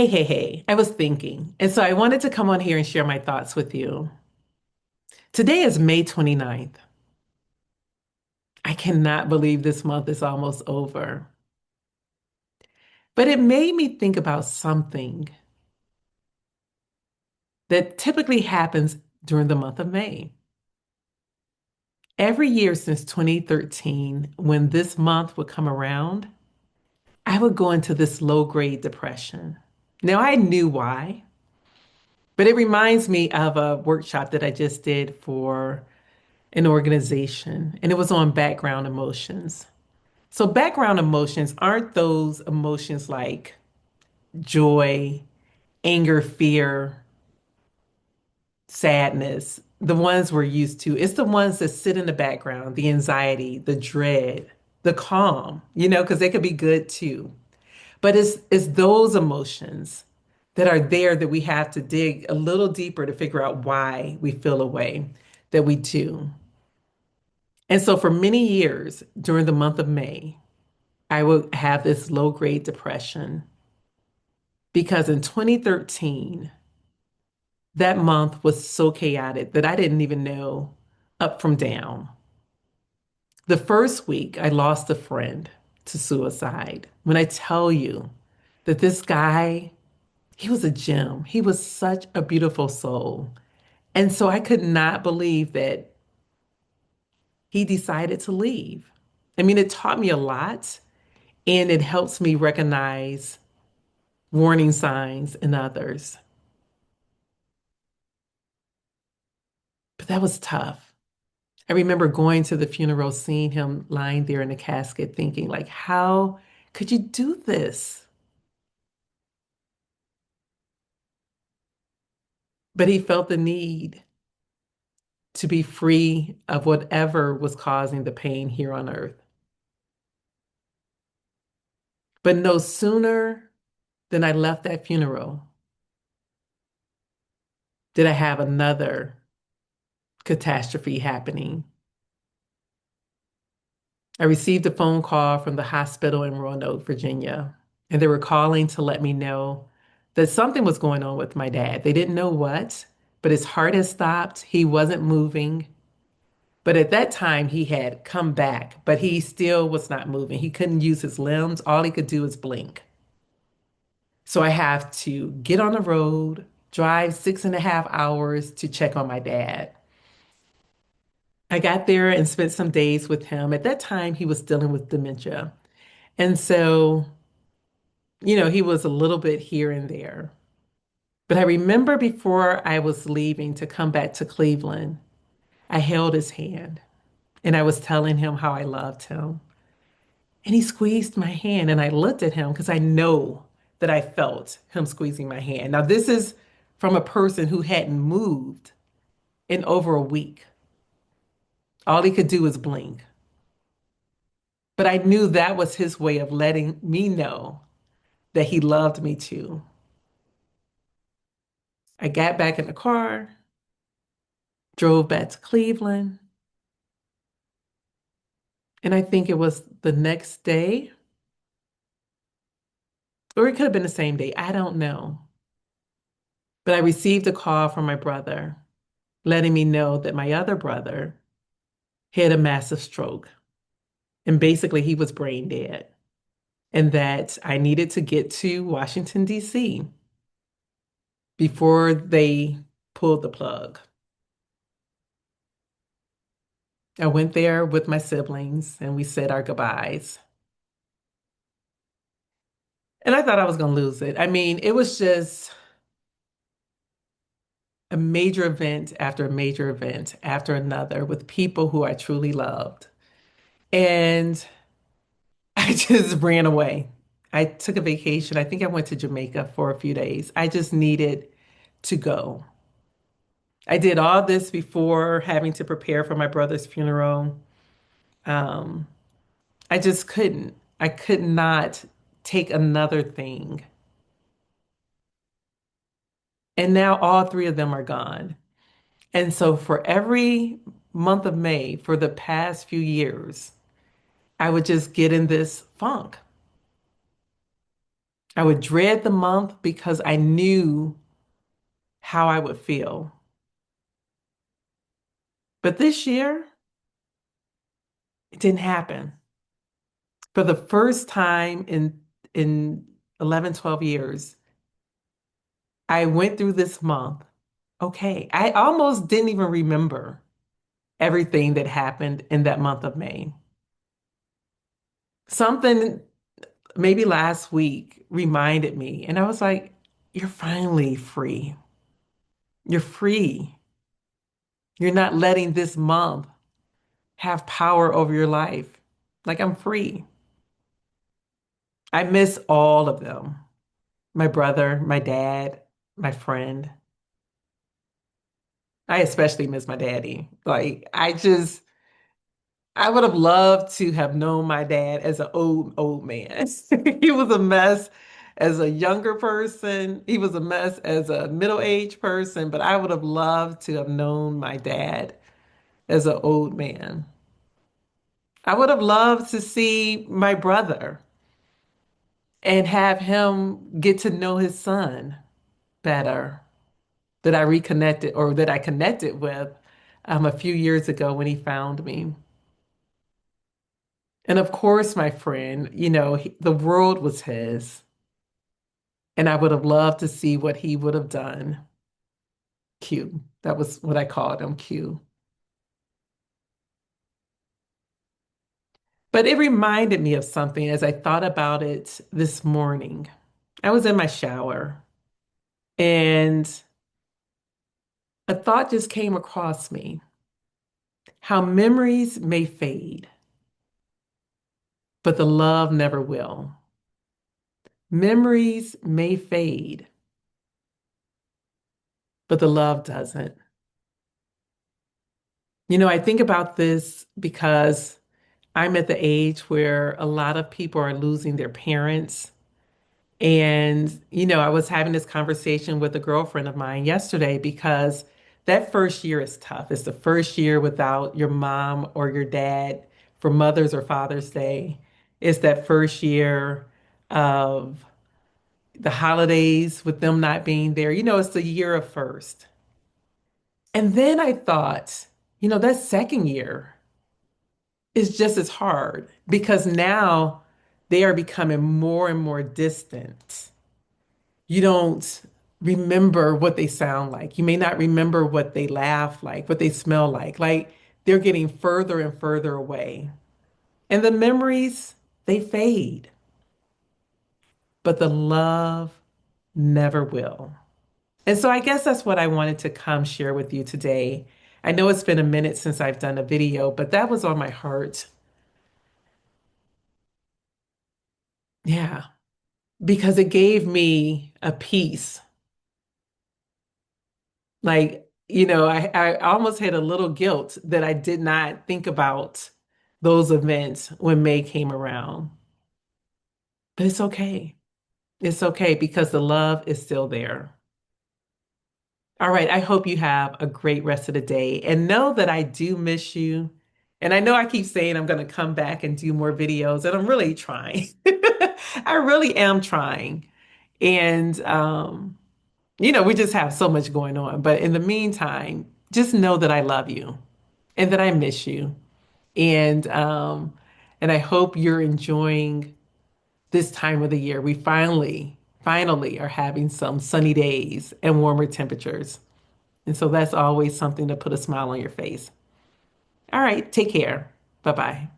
Hey. I was thinking. And so I wanted to come on here and share my thoughts with you. Today is May 29th. I cannot believe this month is almost over. But it made me think about something that typically happens during the month of May. Every year since 2013, when this month would come around, I would go into this low grade depression. Now I knew why, but it reminds me of a workshop that I just did for an organization, and it was on background emotions. So, background emotions aren't those emotions like joy, anger, fear, sadness, the ones we're used to. It's the ones that sit in the background, the anxiety, the dread, the calm, because they could be good too. But it's those emotions that are there that we have to dig a little deeper to figure out why we feel a way that we do. And so for many years during the month of May, I would have this low grade depression because in 2013, that month was so chaotic that I didn't even know up from down. The first week, I lost a friend to suicide. When I tell you that this guy, he was a gem, he was such a beautiful soul. And so I could not believe that he decided to leave. I mean, it taught me a lot and it helps me recognize warning signs in others. But that was tough. I remember going to the funeral, seeing him lying there in the casket, thinking, like, how could you do this? But he felt the need to be free of whatever was causing the pain here on earth. But no sooner than I left that funeral did I have another catastrophe happening. I received a phone call from the hospital in Roanoke, Virginia, and they were calling to let me know that something was going on with my dad. They didn't know what, but his heart had stopped. He wasn't moving. But at that time, he had come back, but he still was not moving. He couldn't use his limbs. All he could do is blink. So I have to get on the road, drive 6.5 hours to check on my dad. I got there and spent some days with him. At that time, he was dealing with dementia. And so, he was a little bit here and there. But I remember before I was leaving to come back to Cleveland, I held his hand and I was telling him how I loved him. And he squeezed my hand and I looked at him because I know that I felt him squeezing my hand. Now, this is from a person who hadn't moved in over a week. All he could do was blink. But I knew that was his way of letting me know that he loved me too. I got back in the car, drove back to Cleveland, and I think it was the next day, or it could have been the same day. I don't know. But I received a call from my brother letting me know that my other brother had a massive stroke. And basically, he was brain dead, and that I needed to get to Washington, D.C. before they pulled the plug. I went there with my siblings and we said our goodbyes. And I thought I was going to lose it. I mean, it was just a major event after a major event after another with people who I truly loved. And I just ran away. I took a vacation. I think I went to Jamaica for a few days. I just needed to go. I did all this before having to prepare for my brother's funeral. Um, I just couldn't. I could not take another thing. And now all three of them are gone. And so for every month of May for the past few years, I would just get in this funk. I would dread the month because I knew how I would feel. But this year, it didn't happen. For the first time in 11, 12 years, I went through this month. Okay, I almost didn't even remember everything that happened in that month of May. Something maybe last week reminded me, and I was like, you're finally free. You're free. You're not letting this month have power over your life. Like I'm free. I miss all of them. My brother, my dad, my friend. I especially miss my daddy. I would have loved to have known my dad as an old man. He was a mess as a younger person. He was a mess as a middle-aged person, but I would have loved to have known my dad as an old man. I would have loved to see my brother and have him get to know his son better that I reconnected or that I connected with a few years ago when he found me. And of course, my friend, the world was his, and I would have loved to see what he would have done. Q. That was what I called him, Q. But it reminded me of something as I thought about it this morning. I was in my shower and a thought just came across me. How memories may fade, but the love never will. Memories may fade, but the love doesn't. I think about this because I'm at the age where a lot of people are losing their parents. And, I was having this conversation with a girlfriend of mine yesterday because that first year is tough. It's the first year without your mom or your dad for Mother's or Father's Day. It's that first year of the holidays with them not being there. It's the year of first. And then I thought, that second year is just as hard because now they are becoming more and more distant. You don't remember what they sound like. You may not remember what they laugh like, what they smell like. Like they're getting further and further away. And the memories, they fade, but the love never will. And so I guess that's what I wanted to come share with you today. I know it's been a minute since I've done a video, but that was on my heart. Yeah, because it gave me a peace. Like, I almost had a little guilt that I did not think about those events when May came around. But it's okay. It's okay because the love is still there. All right. I hope you have a great rest of the day and know that I do miss you. And I know I keep saying I'm going to come back and do more videos, and I'm really trying. I really am trying. And, we just have so much going on. But in the meantime, just know that I love you and that I miss you. And I hope you're enjoying this time of the year. We finally are having some sunny days and warmer temperatures. And so that's always something to put a smile on your face. All right, take care. Bye-bye.